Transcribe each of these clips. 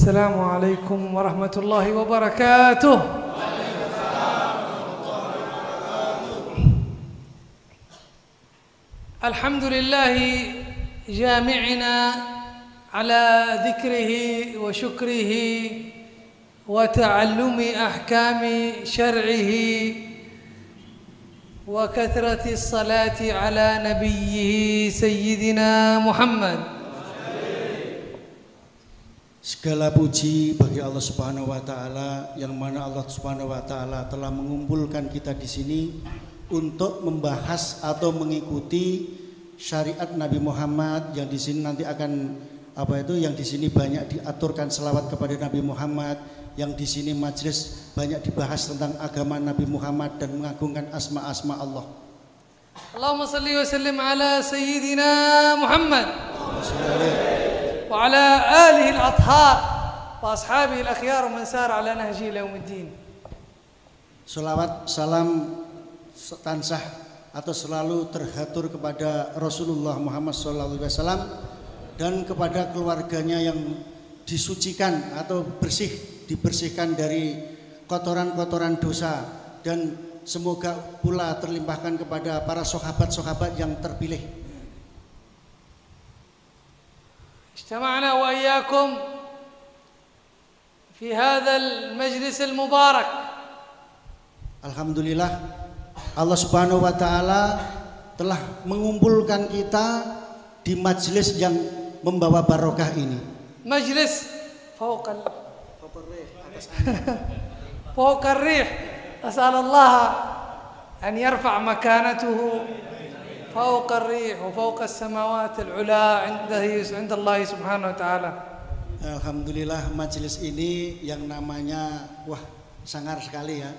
السلام عليكم ورحمة الله وبركاته. الحمد لله جامعنا على ذكره وشكره وتعلم أحكام شرعه وكثرة الصلاة على نبيه سيدنا محمد. Segala puji bagi Allah Subhanahu wa taala yang mana Allah Subhanahu wa taala telah mengumpulkan kita di sini untuk membahas atau mengikuti syariat Nabi Muhammad yang di sini nanti akan yang di sini banyak diaturkan selawat kepada Nabi Muhammad, yang di sini majelis banyak dibahas tentang agama Nabi Muhammad dan mengagungkan asma-asma Allah. Allahumma salli wa sallim ala sayyidina Muhammad wa ala alihi al-athhar wa ashabihi al-akhyar wa man sara ala nahji ila yaumiddin. Salawat salam tansah atau selalu terhatur kepada Rasulullah Muhammad sallallahu alaihi wasallam dan kepada keluarganya yang disucikan atau dibersihkan dari kotoran-kotoran dosa, dan semoga pula terlimpahkan kepada para sahabat-sahabat yang terpilih. اجتمعنا وإياكم في هذا المجلس المبارك. Alhamdulillah, Allah Subhanahu wa taala telah mengumpulkan kita di majelis yang membawa barokah ini. Majelis فوق الريح. أسأل الله أن يرفع مكانته فوق الريح وفوق السماوات العلى عند الله سبحانه وتعالى. Alhamdulillah, majelis ini yang namanya sangar sekali ya.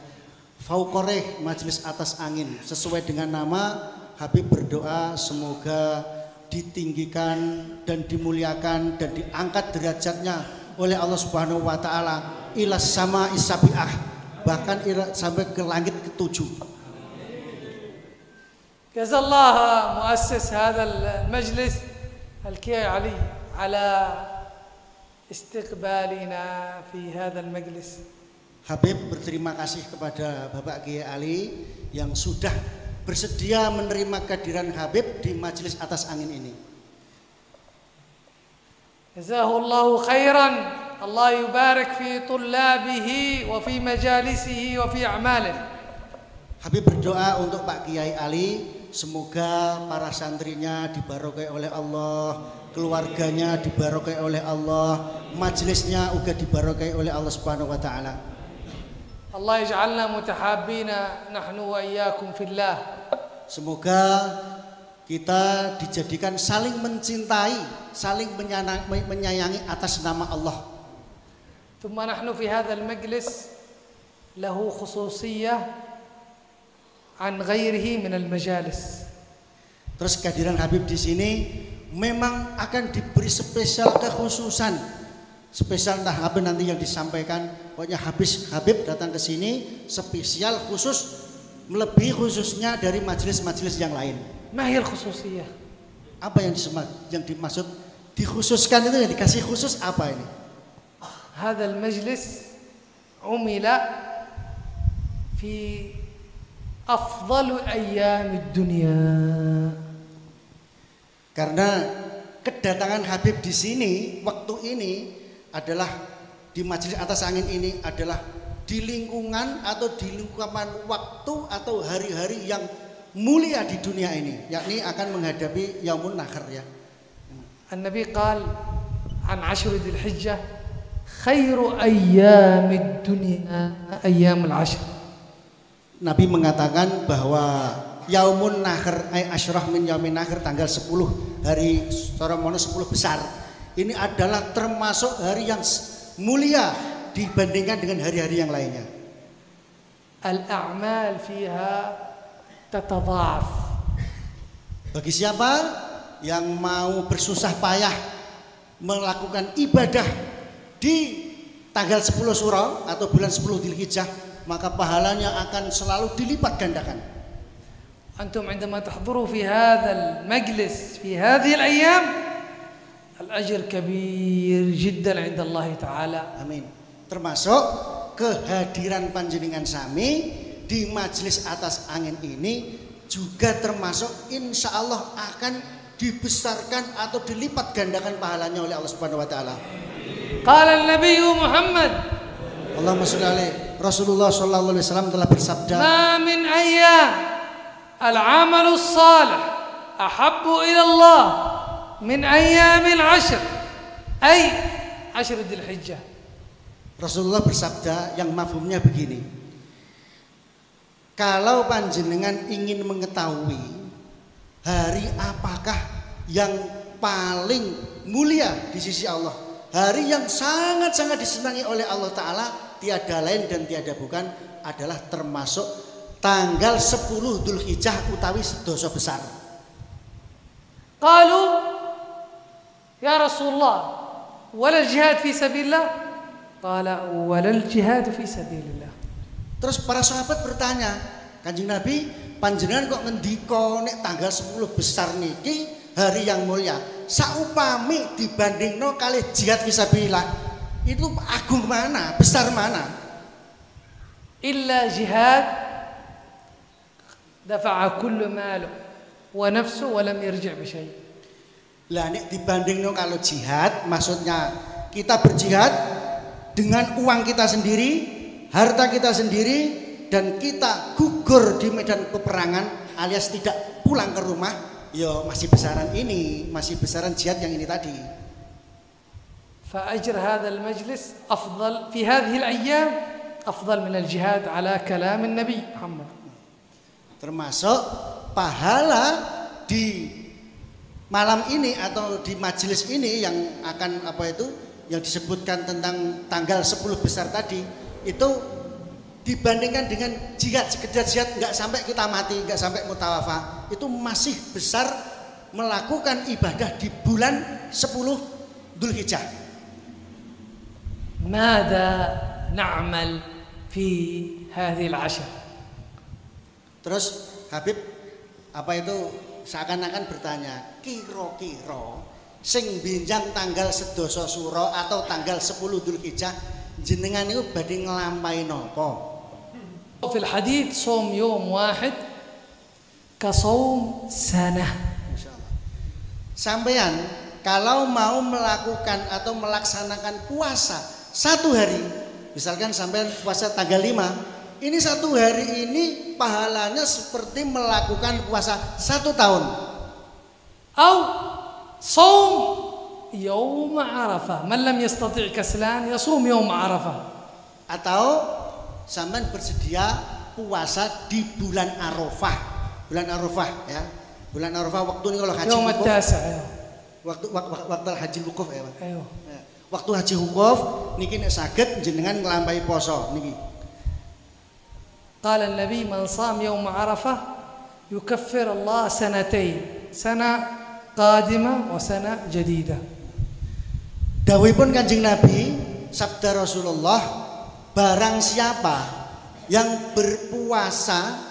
Fauqarih, majelis atas angin, sesuai dengan nama. Habib berdoa semoga ditinggikan dan dimuliakan dan diangkat derajatnya oleh Allah Subhanahu wa taala ilas sama isabiah, bahkan sampai ke langit ketujuh. جزا الله مؤسس هذا المجلس الكي علي على استقبالنا في هذا المجلس. Habib berterima kasih kepada Bapak Kiai Ali yang sudah bersedia menerima kehadiran Habib di majelis atas angin ini. Jazahullahu khairan. Allah yubarik fi tullabihi wa fi majalisihi wa fi a'malih. Habib berdoa untuk Pak Kiai Ali, semoga para santrinya dibarokai oleh Allah, keluarganya dibarokai oleh Allah, majelisnya juga dibarokai oleh Allah Subhanahu wa taala. Allah yaj'alna mutahabbina nahnu wa iyyakum fillah. Semoga kita dijadikan saling mencintai, saling menyayangi atas nama Allah. ثم نحن في هذا المجلس له خصوصية عن غيره من المجالس. Terus kehadiran Habib di sini memang akan diberi spesial kekhususan. Spesial entah apa nanti yang disampaikan. Pokoknya Habib datang ke sini spesial khusus, melebihi khususnya dari majelis-majelis yang lain. Ma hiya al-khususiyah? Apa yang dimaksud dikhususkan itu, yang dikasih khusus apa ini? هذا المجلس عمل في أفضل أيام الدنيا. Karena kedatangan Habib di sini waktu ini adalah di majelis atas angin ini adalah di lingkungan atau di lingkungan waktu atau hari-hari yang mulia di dunia ini, yakni akan menghadapi Yaumun Nahr ya. An-Nabi qal an 10 Dzulhijjah khairu ayyamid dunya ayyamul 10. Nabi mengatakan bahwa Yaumun Nahr ay asyrah min Yaumin Nahr, tanggal 10 hari Soromono 10 besar ini adalah termasuk hari yang mulia dibandingkan dengan hari-hari yang lainnya. Al-a'mal fiha tatadha'af. Bagi siapa yang mau bersusah payah melakukan ibadah di tanggal 10 Suro atau bulan 10 Dzulhijjah, maka pahalanya akan selalu dilipat gandakan. Antum عندما تحضروا في هذا المجلس في هذه الأيام الأجر كبير جدا عند الله تعالى. Amin. Termasuk kehadiran panjenengan sami di majelis atas angin ini juga termasuk insya Allah akan dibesarkan atau dilipat gandakan pahalanya oleh Allah Subhanahu wa taala. Qala an-nabiy Muhammad, Allahumma shalli alaihi, Rasulullah sallallahu alaihi wasallam telah bersabda, "Ma min ayyam al-'amalu as-salih ahabbu ila Allah min ayyamil 'ashr, ay 'ashr Dzulhijjah." Rasulullah bersabda yang mafhumnya begini. Kalau panjenengan ingin mengetahui hari apakah yang paling mulia di sisi Allah, hari yang sangat-sangat disenangi oleh Allah Ta'ala, tiada lain dan tiada bukan adalah termasuk tanggal 10 Dzulhijjah utawi sedoso besar. Qalu ya Rasulullah, wala jihad fi sabilillah? Qala wala jihad fi sabilillah. Terus para sahabat bertanya, Kanjeng Nabi, panjenengan kok ngendika nek tanggal 10 besar niki hari yang mulia, saupami dibandingno kali jihad fisabilillah, itu agung mana, besar mana? Illa jihad dafa'a kullu malu wa nafsu wa lam yarji' bi syai'. Lah nek dibandingno kalau jihad, maksudnya kita berjihad dengan uang kita sendiri, harta kita sendiri, dan kita gugur di medan peperangan alias tidak pulang ke rumah, ya masih besaran ini, masih besaran jihad yang ini tadi. فأجر هذا المجلس أفضل في هذه الأيام أفضل من الجهاد على كلام النبي محمد. Termasuk pahala di malam ini atau di majelis ini yang akan yang disebutkan tentang tanggal 10 besar tadi, itu dibandingkan dengan jihad, sekedar jihad nggak sampai kita mati, nggak sampai mutawafah, itu masih besar melakukan ibadah di bulan 10 Dzulhijjah. Mada na'mal fi hadhil 'ashr. Terus Habib seakan-akan bertanya, kira-kira sing binjang tanggal sedoso suro atau tanggal 10 Dzulhijjah jenengan itu badhe nglampahi napa? في الحديث صوم يوم واحد كصوم سنة. Sampeyan kalau mau melakukan atau melaksanakan puasa satu hari, misalkan sampean puasa tanggal 5, ini satu hari ini pahalanya seperti melakukan puasa 1 tahun. أو صوم يوم عرفة، من لم يستطيع كسلان يصوم يوم عرفة. Atau sampean bersedia puasa di bulan Arafah. Bulan Arafah ya. Bulan Arafah waktu ini kalau haji يوم wukuf. التاسع. Waktu haji wukuf ya, Pak. أيوه. Ya. Waktu haji wukuf niki nek saged jenengan nglampahi poso niki. قال النبي من صام يوم عرفة يكفر الله سنتين، سنة قادمة وسنة جديدة. Dawuhipun Kanjeng Nabi, sabda Rasulullah, barang siapa yang berpuasa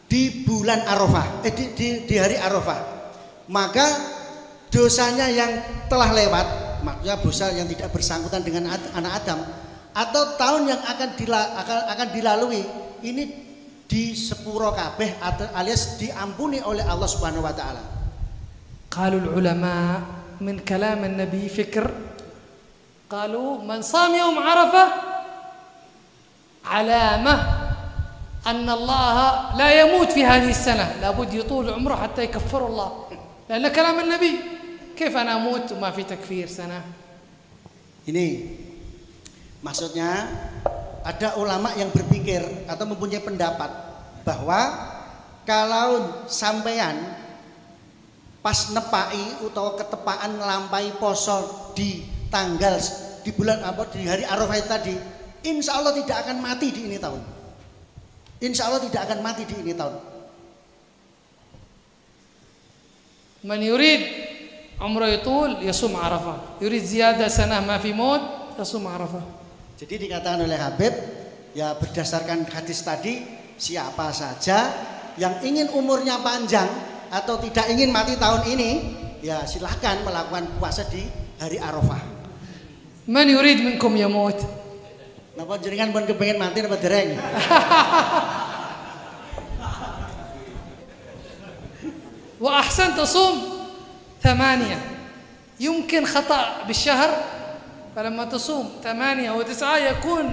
di bulan Arafah, di hari Arafah, maka dosanya yang telah lewat, maksudnya dosa yang tidak bersangkutan dengan anak Adam, atau tahun yang akan dilalui, ini di sepuro kabeh alias diampuni oleh Allah Subhanahu wa taala. قالوا العلماء من كلام النبي فكر، قالوا من صام يوم عرفة علامة أن الله لا يموت في هذه السنة، لابد يطول عمره حتى يكفر الله، لأن كلام النبي، كيف أنا أموت وما في تكفير سنة؟ Ini maksudnya ada ulama yang berpikir atau mempunyai pendapat bahwa kalau sampean pas nepai atau ketepaan nglampahi poso di bulan di hari Arafah tadi, insya Allah tidak akan mati di ini tahun. Insya Allah tidak akan mati di ini tahun. من يريد عمره يطول يصوم عرفة، يريد زيادة سنة ما في موت يصوم عرفة. Jadi dikatakan oleh Habib, ya berdasarkan hadis tadi, siapa saja yang ingin umurnya panjang atau tidak ingin mati tahun ini, ya silahkan melakukan puasa di hari Arafah. من يريد منكم يموت؟ Napa jenengan pun kepengin mati napa dereng? وأحسن تصوم 8 يمكن خطأ بالشهر فلما تصوم 8 و9 يكون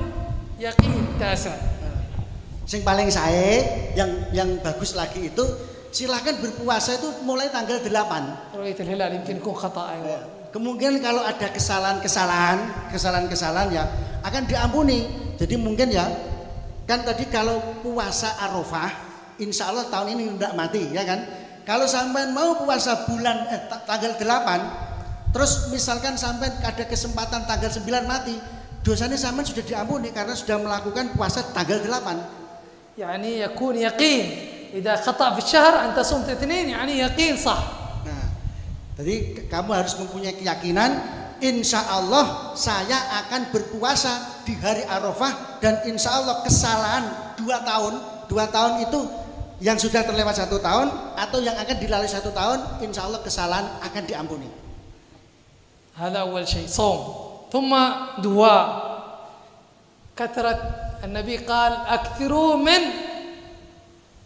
يقين 9. Sing paling sae yang bagus lagi itu silahkan berpuasa itu mulai tanggal 8. رؤية الهلال يمكن يكون خطأ أيضا. Kemungkinan kalau ada kesalahan ya akan diampuni. Jadi mungkin ya kan tadi kalau puasa Arafah insya Allah tahun ini tidak mati ya kan. Kalau sampai mau puasa bulan tanggal 8 terus misalkan sampai ada kesempatan tanggal 9 mati, dosanya sampai sudah diampuni karena sudah melakukan puasa tanggal 8. يعني يكون يقين إذا خطأ في الشهر أن تصوم 2 يعني يقين صح. Nah, jadi kamu harus mempunyai keyakinan insya Allah saya akan berpuasa di hari Arafah dan insya Allah kesalahan 2 tahun itu yang sudah terlewat 1 tahun atau yang akan dilalui 1 tahun insya Allah kesalahan akan diampuni. هذا أول شيء صوم. ثم دعاء كثرة. النبي قال أكثروا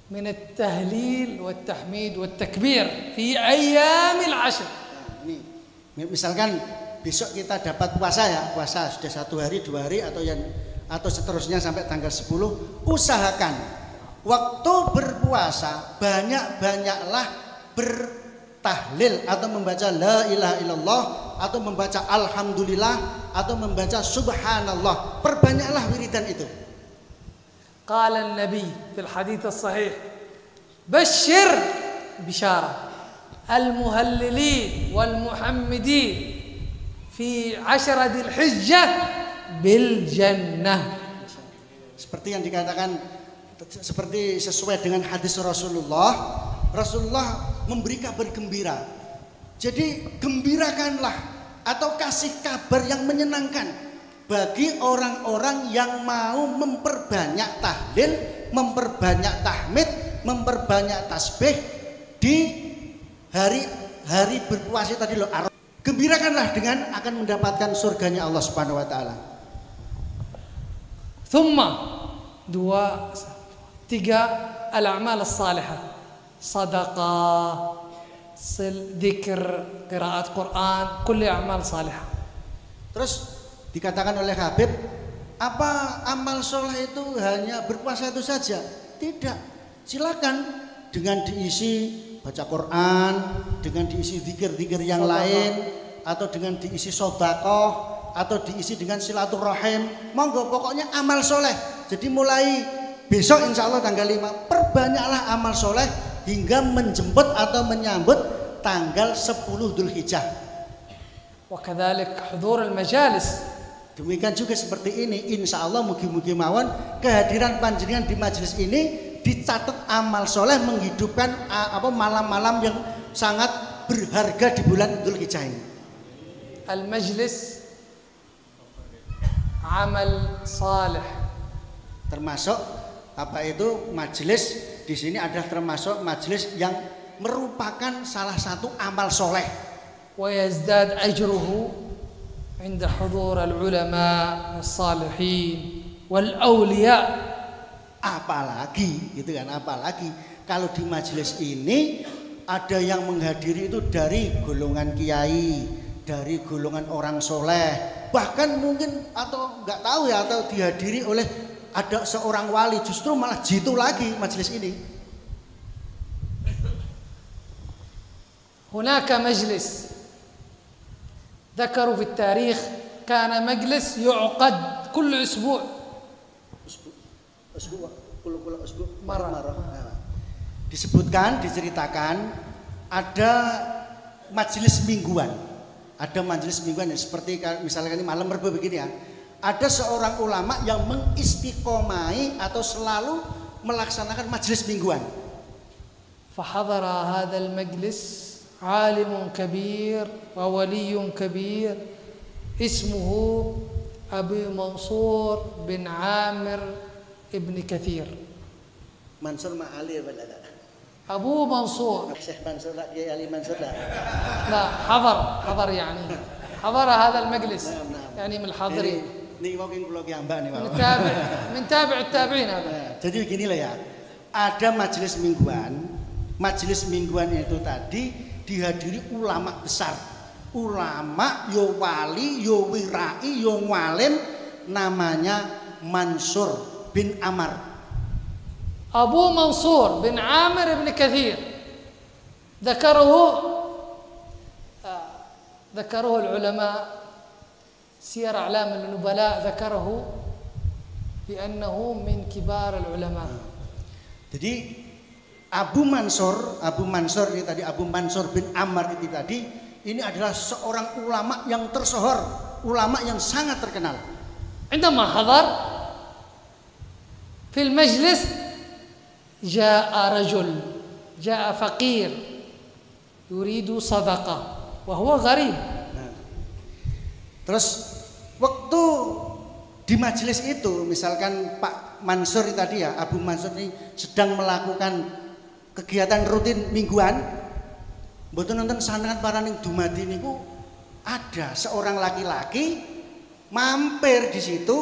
من التهليل والتحميد والتكبير في أيام العشر. Ini misalkan besok kita dapat puasa sudah 1 hari 2 hari atau seterusnya sampai tanggal 10, usahakan waktu berpuasa banyak-banyaklah bertahlil atau membaca la ilaha illallah atau membaca alhamdulillah atau membaca subhanallah, perbanyaklah wiridan itu. قال النبي في الحديث الصحيح بشر بشارة المهللين والمحمدين في 10 ذي الحجة بالجنة. Seperti yang dikatakan seperti sesuai dengan hadis Rasulullah memberi kabar gembira. Jadi gembirakanlah atau kasih kabar yang menyenangkan bagi orang-orang yang mau memperbanyak tahlil, memperbanyak tahmid, memperbanyak tasbih di hari berpuasa tadi loh. Gembirakanlah dengan akan mendapatkan surganya Allah Subhanahu wa taala. ثم 3 الأعمال الصالحة صدقة ذكر قراءة قرآن كل أعمال صالحة. Terus dikatakan oleh Habib, apa amal soleh itu hanya berpuasa itu saja? Tidak, silakan dengan diisi baca Quran, dengan diisi zikir-zikir yang lain, atau dengan diisi sedekah, atau diisi dengan silaturahim. Monggo, pokoknya amal soleh. Jadi mulai besok insya Allah tanggal 5 perbanyaklah amal soleh hingga menjemput atau menyambut tanggal 10 Dzulhijjah. وكذلك حضور المجالس. Demikian juga seperti ini, insya Allah mugi-mugi mawon kehadiran panjenengan di majelis ini dicatat amal soleh menghidupkan malam-malam yang sangat berharga di bulan Dzulhijjah ini. Al-majlis amal salih. Termasuk apa itu majelis di sini adalah termasuk majelis yang merupakan salah satu amal soleh. Wa yazdad ajruhu عند حضور العلماء والصالحين والأولياء. Apalagi gitu kan, apalagi kalau di majelis ini ada yang menghadiri itu dari golongan kiai, dari golongan orang soleh, bahkan mungkin atau nggak tahu ya, atau dihadiri oleh ada seorang wali, justru malah jitu lagi majelis ini. هناك مجلس ذكروا في التاريخ كان مجلس يعقد كل أسبوع disebutkan, diceritakan ada majelis mingguan. Ada majelis mingguan ya, seperti misalnya ini malam Rabu begini ya. Ada seorang ulama yang mengistiqomai atau selalu melaksanakan majelis mingguan. فحضر هذا المجلس عالم كبير وولي كبير اسمه أبي منصور بن عامر ابن كثير. Mansur Ma'ali ولا لا؟ أبو منصور. Syekh Mansur لا، يا علي Mansur لا. لا حضر يعني حضر هذا المجلس يعني من الحاضرين Ini mungkin pulau Kiambak nih Pak. من تابع التابعين هذا. Jadi begini lah ya, ada majelis mingguan. Majelis mingguan itu tadi dihadiri ulama besar, ulama yo wali, yo wirai, yo ngalim, namanya Mansur bin Amr. أبو منصور بن عامر بن كثير ذكره العلماء سير أعلام النبلاء ذكره بأنه من كبار العلماء. Jadi Abu Mansur ini tadi, Abu Mansur bin Amr itu tadi, ini adalah seorang ulama yang tersohor, ulama yang sangat terkenal. عندما حضر في المجلس جاء فقير يريد صدقة وهو غريب. Terus waktu di majelis itu, misalkan Pak Mansur tadi ya, Abu Mansur ini sedang melakukan kegiatan rutin mingguan, mboten nonton sanad paraning dumadi niku ada seorang laki-laki mampir di situ,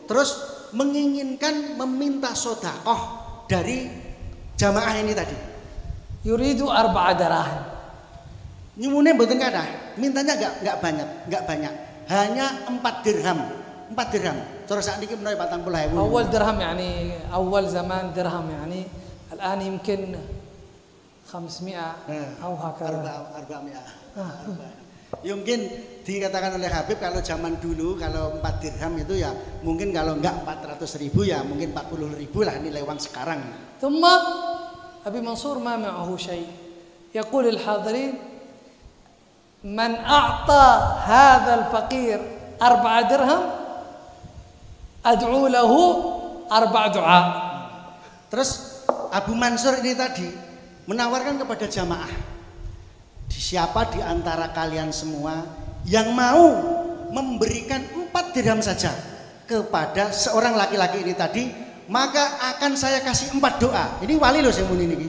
terus menginginkan meminta sedekah dari jamaah ini tadi. Yuridu 4 dirham. Nyumune mboten kathah, mintanya enggak banyak. Hanya 4 dirham. 4 dirham. Terus saat ini menawi 40.000. أول درهم يعني أول زمان درهم يعني الآن يمكن 500 أو هكذا. 400. Ya mungkin dikatakan oleh Habib kalau zaman dulu kalau 4 dirham itu ya mungkin kalau enggak 400.000 ya mungkin 40.000 lah nilai uang sekarang. ثم أبي منصور ما معه شيء يقول الحاضرين من أعطى هذا الفقير 4 درهم أدعو له 4 دعاء. Terus Abu Mansur ini tadi menawarkan kepada jamaah, siapa di antara kalian semua yang mau memberikan 4 dirham saja kepada seorang laki-laki ini tadi, maka akan saya kasih 4 doa. Ini wali loh yang muni ini.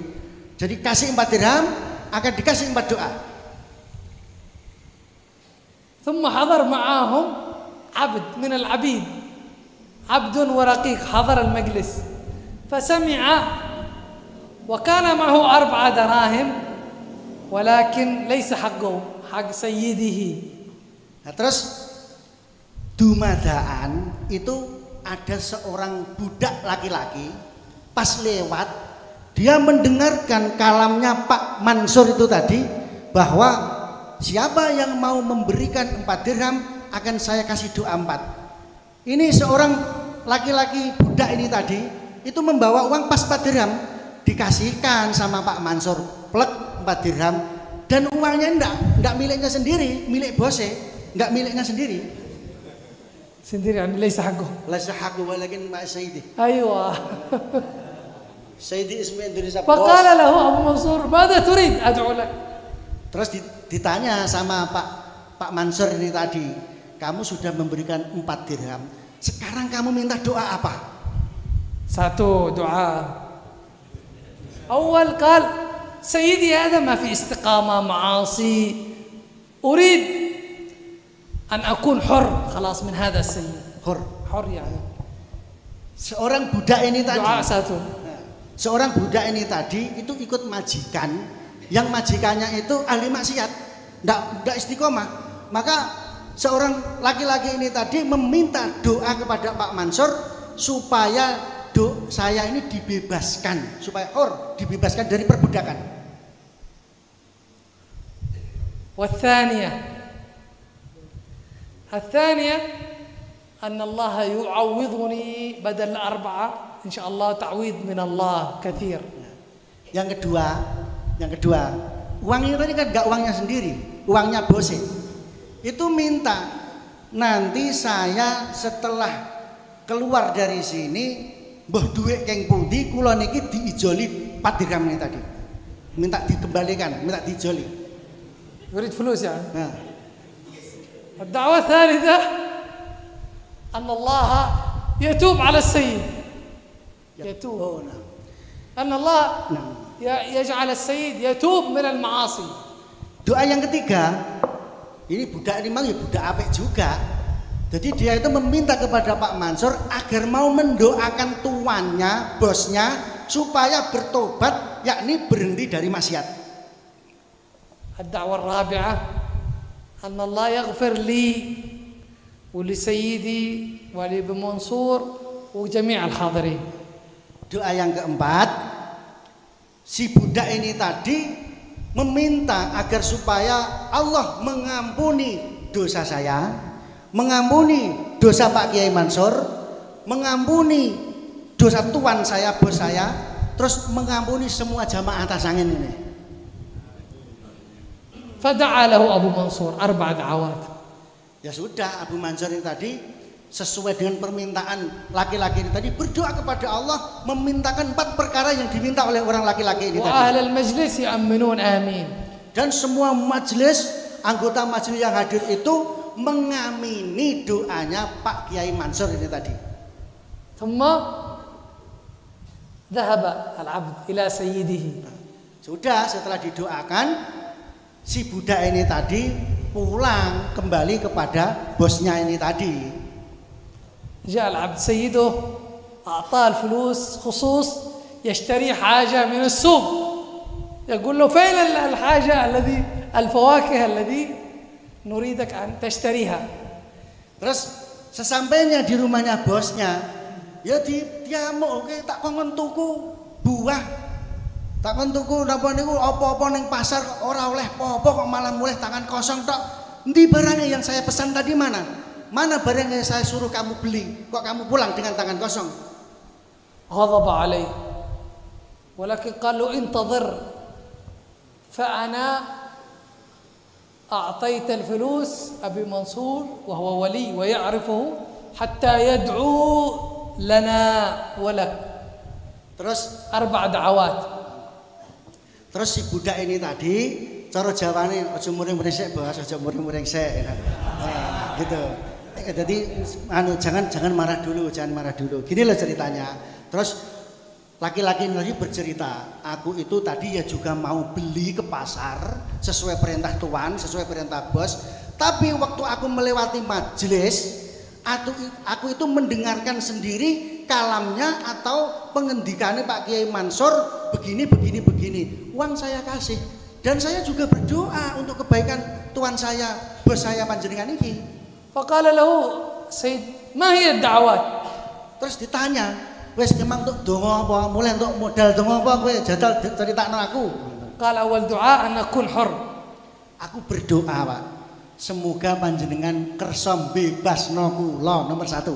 Jadi kasih 4 dirham akan dikasih 4 doa. ثم حضر معاهم عبد من العبيد، عبد ورقيق حضر المجلس فسمع وكان معه 4 دراهم ولكن ليس حقه حق سيده. Nah, terus dumadaan itu ada seorang budak laki-laki pas lewat, dia mendengarkan kalamnya Pak Mansur itu tadi bahwa siapa yang mau memberikan 4 dirham akan saya kasih doa 4. Ini seorang laki-laki budak ini tadi itu membawa uang pas 4 dirham, dikasihkan sama Pak Mansur plek 4 dirham, dan uangnya enggak miliknya sendiri, milik bosnya, enggak miliknya sendiri. Sendiri يعني ليس حقه. ليس حقه ولكن مع سيدي. أيوة. سيدي اسمه Indonesia. فقال له أبو منصور ماذا تريد أدعو لك. Terus ditanya sama Pak Mansur ini tadi, kamu sudah memberikan 4 dirham, sekarang kamu minta doa apa? 1 دعاء. أول قال سيدي هذا ما في استقامة معاصي، أريد أن أكون حر خلاص من هذا السيد. حر يعني. Seorang budak ini tadi. دعاء 1. Seorang budak ini tadi itu ikut majikan, yang majikannya itu ahli maksiat, enggak istiqomah. Maka seorang laki-laki ini tadi meminta doa kepada Pak Mansur supaya saya ini dibebaskan, supaya dibebaskan dari perbudakan. الثانية أن الله يعوضني بدل 4 إن شاء الله تعويض من الله كثير. Yang kedua, uang ini tadi kan enggak uangnya sendiri, uangnya bosnya. Itu minta nanti saya setelah keluar dari sini mbah duit keng pundi kula niki diijoli 4 dirham ini tadi. Minta dikembalikan, minta diijoli. يريد فلوس يعني. الدعوة الثالثة أن الله يتوب على السيد. يتوب. أن الله يجعل السيد يتوب من المعاصي. Doa yang ketiga, ini budak ini memang ya budak apik juga. Jadi dia itu meminta kepada Pak Mansur agar mau mendoakan tuannya, bosnya, supaya bertobat, yakni berhenti dari maksiat. الدعوة الرابعة أن الله يغفر لي ولسيدي ولابن منصور وجميع الحاضرين. Doa yang keempat, si budak ini tadi meminta agar supaya Allah mengampuni dosa saya, mengampuni dosa Pak Kiai Mansur, mengampuni dosa tuan saya, bos saya, terus mengampuni semua jamaah atas angin ini. فدعا له أبو منصور 4 دعوات. Ya sudah, Abu Mansur ini tadi sesuai dengan permintaan laki-laki ini tadi berdoa kepada Allah, memintakan 4 perkara yang diminta oleh orang laki-laki ini tadi. وأهل المجلس يأمنون آمين. Dan semua majelis, anggota majelis yang hadir itu mengamini doanya Pak Kiai Mansur ini tadi. ثم ذهب العبد إلى سيده. Sudah, setelah didoakan, si budak ini tadi pulang kembali kepada bosnya ini tadi. جاء العبد سيده أعطاه الفلوس خصوص يشتري حاجة من السوق. يقول له فين الحاجة الفواكه الذي نريدك أن تشتريها. Terus sesampainya di rumahnya bosnya, ya dia mau tak kongen tuku buah, tak kongen tuku napa niku apa-apa ning pasar ora oleh apa-apa kok malah mulai tangan kosong tok. Endi barangnya yang saya pesan tadi mana? Mana barang yang saya suruh kamu beli? Kok kamu pulang dengan tangan kosong? غضب عليه ولكن قال له انتظر فأنا أعطيت الفلوس أبي منصور وهو ولي ويعرفه حتى يدعو لنا ولك. Terus 4 دعوات. Terus si budak ini tadi cara jawane aja muring-muring sik, Bos, aja muring-muring sik. Nah, gitu. Jadi jangan marah dulu, Gini loh ceritanya. Terus laki-laki ini bercerita, aku itu tadi ya juga mau beli ke pasar sesuai perintah tuan, sesuai perintah bos. Tapi waktu aku melewati majelis, aku itu mendengarkan sendiri kalamnya atau pengendikannya Pak Kiai Mansur begini. Uang saya kasih dan saya juga berdoa untuk kebaikan tuan saya, bos saya panjenengan ini. فقال له سيد ما هي الدعوات. Terus ditanya, wes memang untuk dongo apa? Mulai untuk modal dongo apa kowe jadal critakno aku. قال أول دعاء أن أكون حر. Aku berdoa, Pak. Semoga panjenengan kersa bebasno kula nomor 1.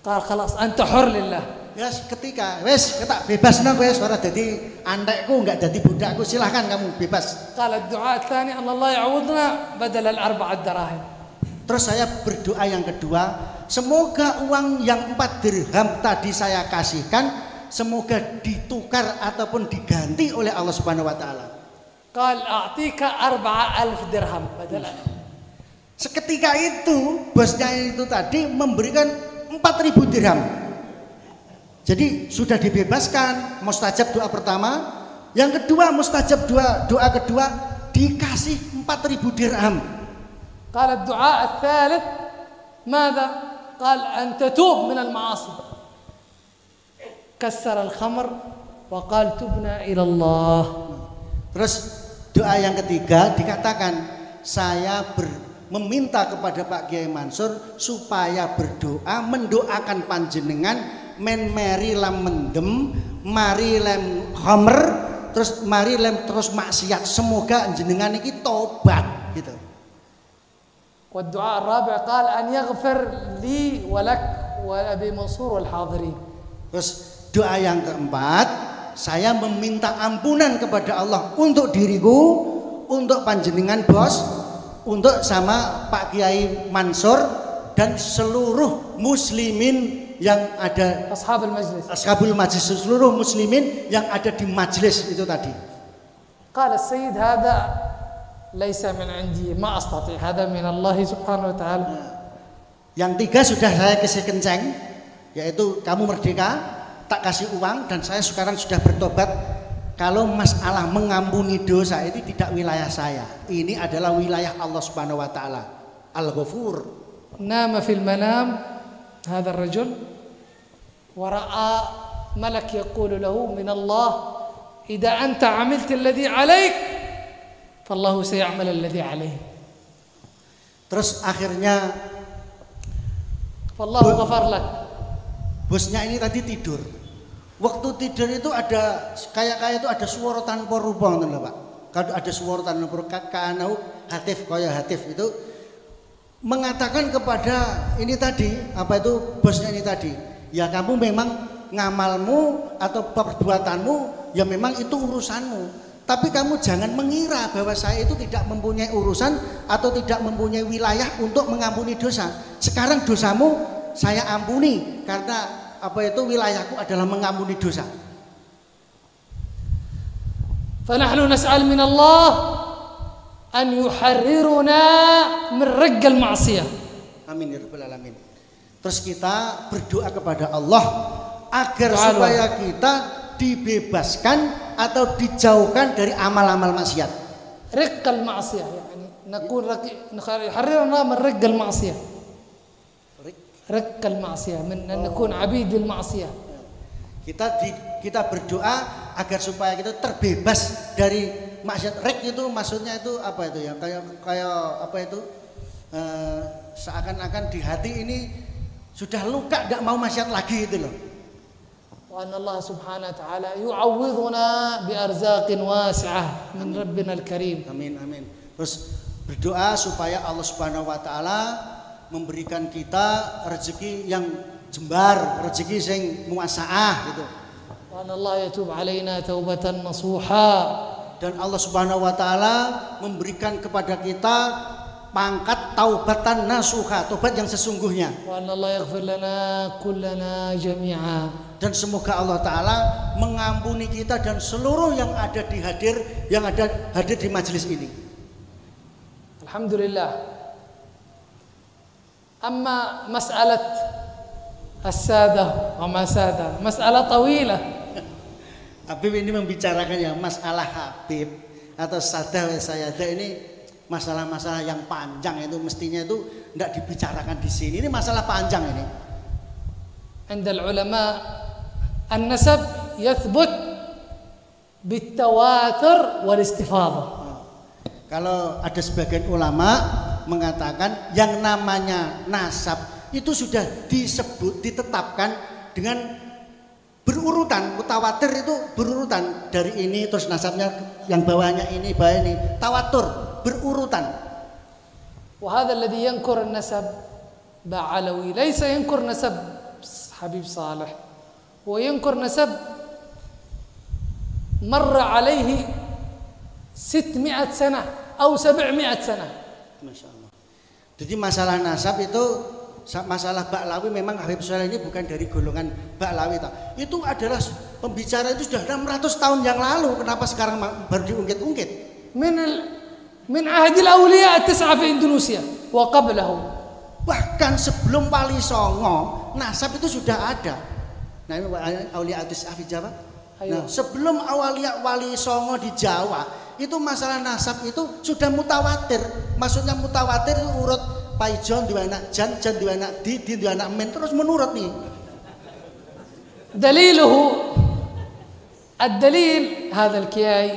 قال خلاص أنت حر لله. Yes, ketika wes tak bebasno kowe ora dadi antekku, enggak dadi budakku, silahkan kamu bebas. قال الدعاء الثاني أن الله يعوضنا بدل ال4 دراهم. Terus saya berdoa yang kedua, semoga uang yang 4 dirham tadi saya kasihkan, semoga ditukar ataupun diganti oleh Allah Subhanahu wa taala. قال أعطيك 4,000 درهم بدل. Seketika itu bosnya itu tadi memberikan 4.000 dirham. Jadi sudah dibebaskan, mustajab doa pertama, yang kedua mustajab doa kedua dikasih 4.000 dirham. قال الدعاء الثالث ماذا؟ قال أن تتوب من المعاصي. كسر الخمر وقال تبنا إلى الله. Terus doa yang ketiga dikatakan, saya meminta kepada Pak Kiai Mansur supaya berdoa mendoakan panjenengan men meri lam mendem, mari lem khamr, terus mari lem terus maksiat, semoga jenengan iki tobat gitu. والدعاء الرابع قال أن يغفر لي ولك وأبي منصور والحاضرين. Terus doa yang keempat, saya meminta ampunan kepada Allah untuk diriku, untuk panjenengan bos, untuk sama Pak Kiai Mansur dan seluruh muslimin yang ada, ashabul majlis, seluruh muslimin yang ada di majelis itu tadi. قال السيد هذا ليس من عندي ما أستطيع هذا من الله سبحانه وتعالى. Yang 3 sudah saya kasih kenceng, yaitu kamu merdeka, tak kasih uang dan saya sekarang sudah bertobat kalau masalah mengampuni dosa itu tidak wilayah saya. Ini adalah wilayah Allah Subhanahu wa taala. Al-Ghafur. Nama fil manam hadha ar-rajul wa ra'a malak yaqulu lahu min Allah idza anta 'amilta alladhi 'alaik fallahu say'amal alladhi 'alayhi. Terus akhirnya fallahu ghafar lak. Bosnya ini tadi tidur. Waktu tidur itu ada kayak itu ada suara tanpa rupa ngoten lho, Pak. Kalau ada suara tanpa rupa kanau hatif kaya hatif itu mengatakan kepada ini tadi, apa itu bosnya ini tadi, ya kamu memang ngamalmu atau perbuatanmu ya memang itu urusanmu. Tapi kamu jangan mengira bahwa saya itu tidak mempunyai urusan atau tidak mempunyai wilayah untuk mengampuni dosa. Sekarang dosamu saya ampuni karena apa itu wilayahku adalah mengampuni dosa. Fanahnu nas'al min Allah an yuharriruna min raggal ma'siyah. Amin ya rabbal alamin. Terus kita berdoa kepada Allah agar supaya kita dibebaskan atau dijauhkan dari amal-amal maksiat. Raggal ma'siyah yani nakun yuharriruna min raggal ma'siyah. Raggal ma'siyah min an nakun 'abidil ma'siyah. Kita berdoa agar supaya kita terbebas dari maksiat. Rek itu maksudnya itu apa itu ya? Kayak apa itu? Seakan-akan di hati ini sudah luka, tidak mau maksiat lagi itu loh. Wa anna Allah subhanahu wa ta'ala yu'awwidhuna bi arzaqin wasi'ah min rabbina al-karim. Amin amin. Terus berdoa supaya Allah Subhanahu wa taala memberikan kita rezeki yang jembar, rezeki sing muasaah gitu. Wa anna Allah yatub alaina taubatan nasuha. Dan Allah Subhanahu wa taala memberikan kepada kita pangkat taubatan nasuha, tobat yang sesungguhnya. Wa anna Allah yaghfir lana kullana jami'a. Dan semoga Allah taala mengampuni kita dan seluruh yang ada hadir di majelis ini. Alhamdulillah. Amma mas'alat as-sadah wa ma sada, masalah tawilah. Habib ini membicarakan yang masalah Habib atau sadah wa sayadah ini masalah-masalah yang panjang, itu mestinya itu tidak dibicarakan di sini. Ini masalah panjang ini. Indal ulama an-nasab yathbut bitawatur wal istifadha. Kalau ada sebagian ulama mengatakan yang namanya nasab itu sudah ditetapkan dengan berurutan. Mutawatir itu berurutan, dari ini terus nasabnya yang bawahnya ini, bawah ini, tawatur berurutan. Wa hadha alladhi yankur an-nasab ba'alawi laysa yankur nasab Habib Saleh, wa yankur nasab marra alayhi 600 sana atau 700 sana. Masya Allah. Jadi masalah nasab itu, masalah Ba'lawi, memang Habib Saleh ini bukan dari golongan Ba'lawi. Itu adalah pembicara itu sudah 600 tahun yang lalu. Kenapa sekarang baru diungkit-ungkit? Min ahdil awliya at-tis'a fi Indonesia wa qablahu. Bahkan sebelum Wali Songo, nasab itu sudah ada. Nah, ini awliya at-tis'a fi Jawa. Nah, sebelum Wali Songo di Jawa, itu masalah nasab itu sudah mutawatir. Maksudnya mutawatir itu urut Paijon dua anak Jan, Jan dua anak Di dua anak Men, terus menurut nih. Daliluhu ad-dalil hadha al-kiyai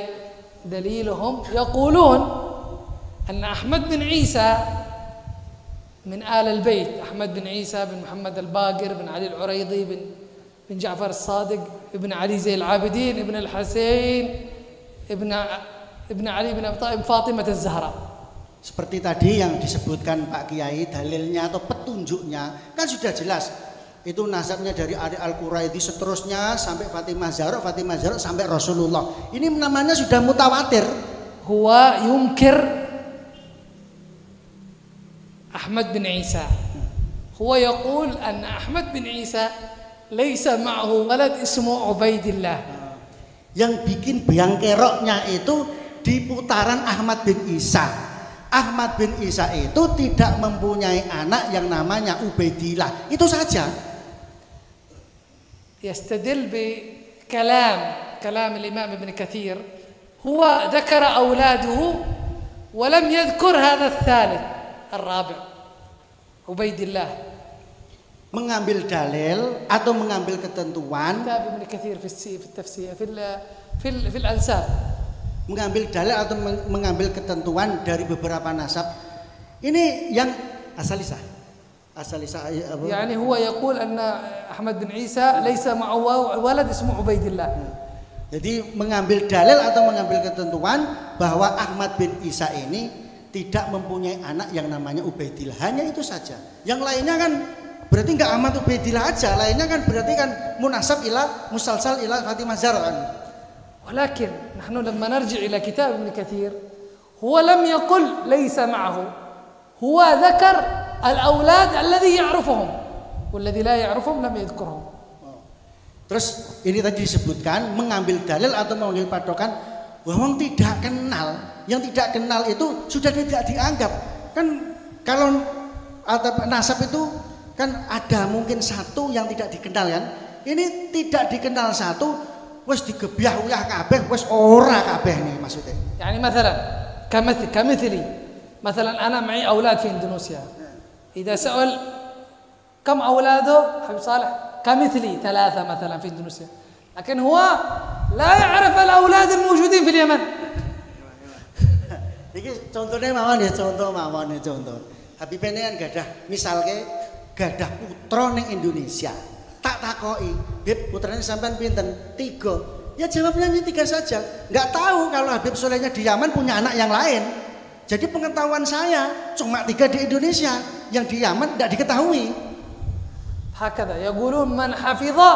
daliluhum yaqulun anna Ahmad bin Isa min al al-bayt, Ahmad bin Isa bin Muhammad al-Baqir bin Ali al-Uraidi bin Ja'far al-Sadiq ibn Ali Zain al-Abidin ibn al-Husain ibn Ali bin Abi Thalib Fatimah az-Zahra. Seperti tadi yang disebutkan Pak Kiai, dalilnya atau petunjuknya kan sudah jelas. Itu nasabnya dari Ali Al-Quraidi seterusnya sampai Fatimah Zahra, Fatimah Zahra sampai Rasulullah. Ini namanya sudah mutawatir. Huwa yunkir Ahmad bin Isa. Huwa yaqul anna Ahmad bin Isa laysa ma'ahu walad ismu Ubaidillah. Yang bikin biang keroknya itu di putaran Ahmad bin Isa. Ahmad bin Isa itu tidak mempunyai anak yang namanya Ubaidillah. Itu saja. Yastadil bi kalam كلام الإمام ابن كثير هو ذكر أولاده ولم يذكر هذا الثالث الرابع عبيد الله. Mengambil dalil atau mengambil ketentuan, كتاب ابن كثير في التفسير في الأنساب. Mengambil dalil atau mengambil ketentuan dari beberapa nasab. Ini yang asal lisah. يعني هو يقول أن أحمد بن عيسى ليس معه ولد اسمه عبيد الله. Jadi mengambil dalil atau mengambil ketentuan bahwa Ahmad bin Isa ini tidak mempunyai anak yang namanya Ubaidillah, hanya itu saja. Yang lainnya kan berarti enggak Ahmad Ubaidillah aja, lainnya kan berarti kan munasab ila musalsal ila Fatimah Zahra kan. ولكن نحن لما نرجع إلى كتاب ابن كثير هو لم يقل ليس معه، هو ذكر الأولاد الذي يعرفهم والذي لا يعرفهم لم يذكرهم. Terus ini tadi disebutkan mengambil dalil atau mengambil patokan bahwa tidak kenal, yang tidak kenal itu sudah tidak dianggap. Kan kalau nasab itu kan ada mungkin satu yang tidak dikenal kan. Ini tidak dikenal satu wis digebyah uyah kabeh wis ora kabeh nih maksudnya. يعني مثلا كمثلي مثلا أنا معي أولاد في إندونيسيا، إذا سأل كم أولاده حبيب صالح كمثلي 3 مثلا في إندونيسيا، لكن هو لا يعرف الأولاد الموجودين في اليمن. Iki contohnya mawon ya contoh. Habib ini kan gadah putra ning Indonesia. Tak takoki, Bib putranya sampean pinten? 3. Ya jawabnya hanya 3 saja. Enggak tahu kalau Habib Solehnya di Yaman punya anak yang lain. Jadi pengetahuan saya cuma 3 di Indonesia, yang di Yaman tidak diketahui. Hakada yaqulun man hafidha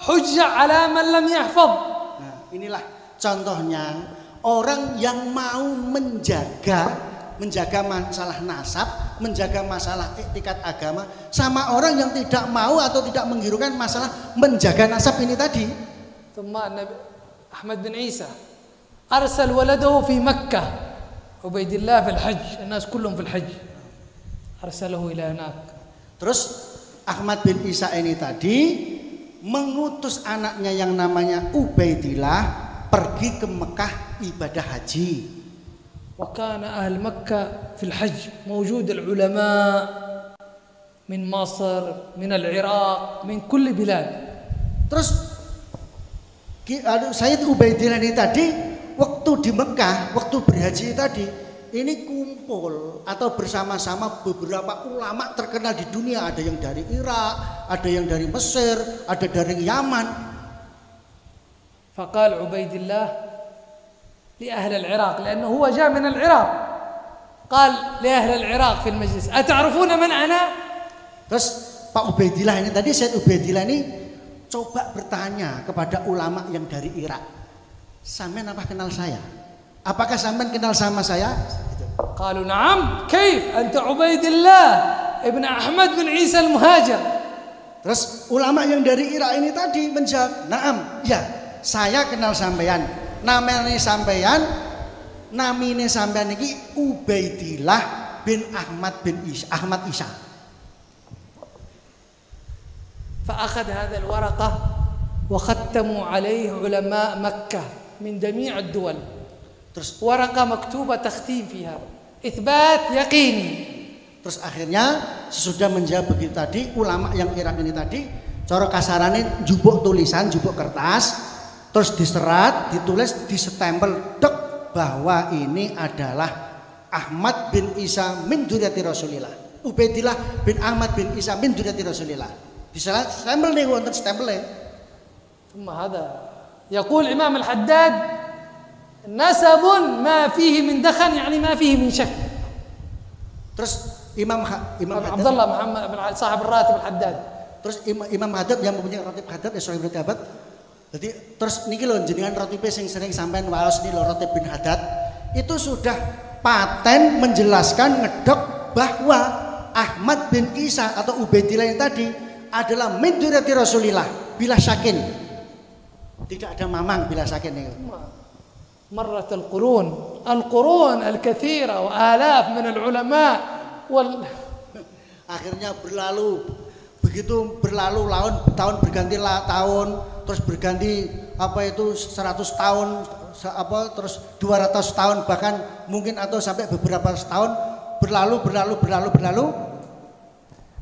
hujja ala man lam yahfaz. Nah, inilah contohnya orang yang mau menjaga masalah nasab, menjaga masalah etikat agama, sama orang yang tidak mau atau tidak menghiraukan masalah menjaga nasab ini tadi. Thumma Ahmad bin Isa arsal waladahu fi Makkah. Ubaidillah fil hajj, الناس كلهم في الحج. أرسله إلى هناك. Terus Ahmad bin Isa ini tadi mengutus anaknya yang namanya Ubaidillah pergi ke Mekah ibadah haji. وكان أهل مكة في الحج موجود العلماء من مصر من العراق من كل بلاد. Terus Sayyid Ubaidillah ini tadi waktu di Mekah, waktu berhaji tadi, ini kumpul atau bersama-sama beberapa ulama terkenal di dunia. Ada yang dari Irak, ada yang dari Mesir, ada dari Yaman. فقال عبيد الله لأهل العراق لأنه هو جاء من العراق، قال لأهل العراق في المجلس أتعرفون من أنا؟ Terus Pak Ubaidillah ini tadi, Sayyid Ubaidillah ini coba bertanya kepada ulama yang dari Irak, sampean apa kenal saya? Apakah sampean kenal sama saya? قالوا نعم كيف أنت عبيد الله ابن أحمد بن عيسى المهاجر. Terus ulama yang dari Irak ini tadi menjawab, "Naam, ya, saya kenal sampean. Namanya sampean, namine sampean iki Ubaidillah bin Ahmad bin Isa, Ahmad Isa." فأخذ هذا الورقة وختموا عليه علماء مكة من جميع الدول. Terus ورقة مكتوبة تختيم فيها إثبات يقيني. Terus akhirnya sesudah menjawab begitu tadi, ulama yang Irak ini tadi cara kasarane jupuk tulisan, jupuk kertas, terus diserat, ditulis, disestempel dek bahwa ini adalah Ahmad bin Isa min dzurriyyati Rasulillah. Ubaidillah bin Ahmad bin Isa min dzurriyyati Rasulillah. Diserat, stempel nih wonten stempelnya. ثم هذا يقول إمام الحداد نسب ما فيه من دخن يعني ما فيه من شك. Terus Imam عبد الله محمد بن صاحب الراتب الحداد. Terus Imam Haddad yang mempunyai ratib Haddad ya Sahib Haddad. Jadi terus niki lho jenengan ratibe sing sering sampean waos niki lho ratib bin Haddad itu sudah paten menjelaskan ngedok bahwa Ahmad bin Isa atau Ubaidillah yang tadi adalah min dzurriyyati Rasulillah bila syakin. Tidak ada mamang bila syakin niku. مرت القرون الكثيرة وآلاف من العلماء Akhirnya begitu berlalu tahun berganti tahun, terus berganti apa itu 100 tahun apa terus 200 tahun bahkan mungkin atau sampai beberapa tahun berlalu.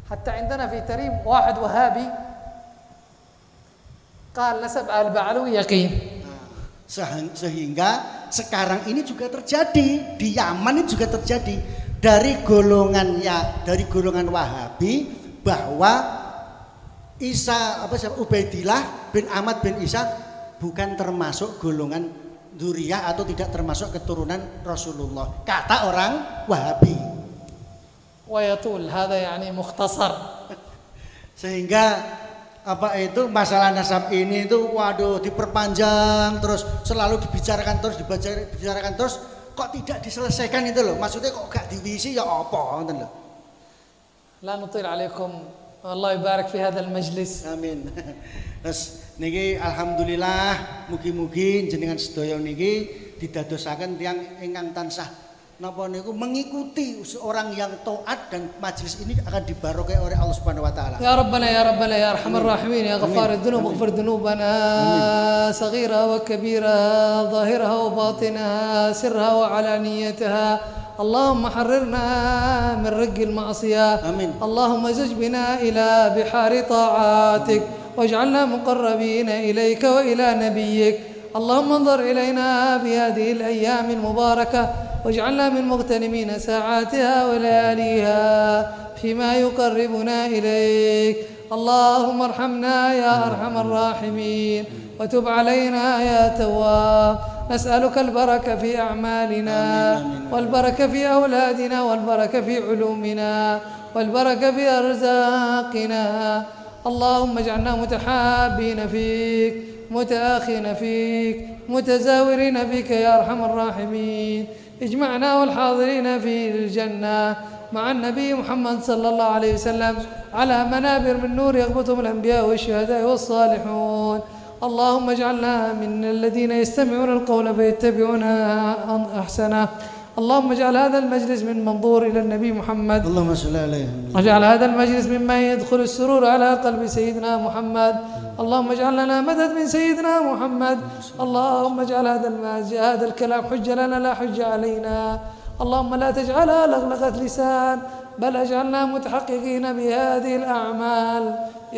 حتى عندنا في تريم واحد وهابي قال نسب البعلوي يقين. Sehingga sekarang ini juga terjadi di Yaman, ini juga terjadi dari golongan Wahabi bahwa Ubaidillah bin Ahmad bin Isa bukan termasuk golongan dzurriyyah atau tidak termasuk keturunan Rasulullah, kata orang Wahabi. ويطول هذا يعني مختصر. Sehingga apa itu masalah nasab ini itu waduh diperpanjang terus selalu dibicarakan terus kok tidak diselesaikan itu loh, maksudnya kok gak diwisi ya apa ngoten lho. لا نطيل عليكم الله يبارك في هذا المجلس. Amin. Terus niki alhamdulillah mugi-mugi jenengan sedaya niki didadosaken tiyang ingkang tansah napa niku mengikuti seorang yang taat dan majelis ini akan dibarokai oleh Allah Subhanahu wa taala. Ya Rabbana ya arhamar rahimin ya ghaffar dzunub ighfir dzunubana saghira wa kabira zahiraha wa batinaha sirraha wa alaniyataha. اللهم حررنا من رق المعصية. اللهم زج بنا إلى بحار طاعاتك واجعلنا مقربين إليك وإلى نبيك. اللهم انظر إلينا في هذه الأيام المباركة واجعلنا من مغتنمين ساعاتها ولياليها فيما يقربنا إليك. اللهم ارحمنا يا أرحم الراحمين وتب علينا يا تواب. نسألك البركة في أعمالنا والبركة في أولادنا والبركة في علومنا والبركة في أرزاقنا. اللهم اجعلنا متحابين فيك متآخين فيك متزاورين فيك يا أرحم الراحمين. اجمعنا والحاضرين في الجنة مع النبي محمد صلى الله عليه وسلم على منابر من نور يغبطهم الأنبياء والشهداء والصالحون. اللهم اجعلنا من الذين يستمعون القول فيتبعون أحسنه. اللهم اجعل هذا المجلس من منظور إلى النبي محمد. اللهم صل عليه. واجعل هذا المجلس مما يدخل السرور على قلب سيدنا محمد. اللهم اجعل لنا مدد من سيدنا محمد. اللهم اجعل هذا الكلام حجة لنا لا حجة علينا. اللهم لا تجعلها لغلغة لسان بل اجعلنا متحققين بهذه الأعمال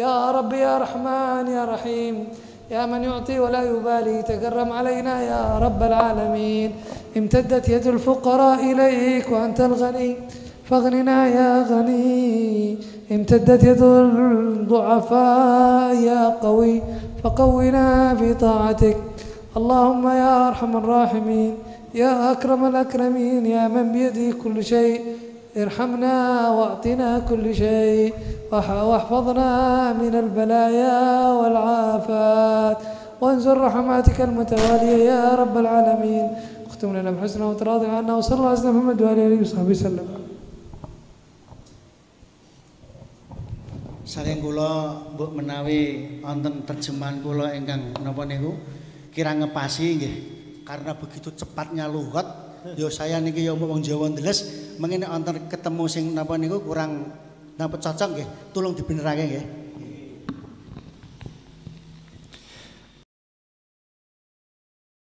يا رب يا رحمن يا رحيم يا من يعطي ولا يبالي. تكرم علينا يا رب العالمين. امتدت يد الفقراء إليك وأنت الغني فاغننا يا غني. امتدت يد الضعفاء يا قوي فقونا في طاعتك. اللهم يا أرحم الراحمين يا أكرم الأكرمين يا من بيده كل شيء ارحمنا واعطنا كل شيء واحفظنا من البلايا والعافات وانزل رحماتك المتوالية يا رب العالمين. اختم لنا بحسنه وتراضي عنا وصلى الله على محمد وآله وصحبه وسلم. Saking kula mbok menawi wonten terjemahan kula ingkang napa niku kira ngepasi nggih karena begitu cepatnya lugat yo saya niki yo wong Jawa ndeles mengene wonten ketemu sing napa niku kurang napa cocok nggih tolong dibenerake nggih.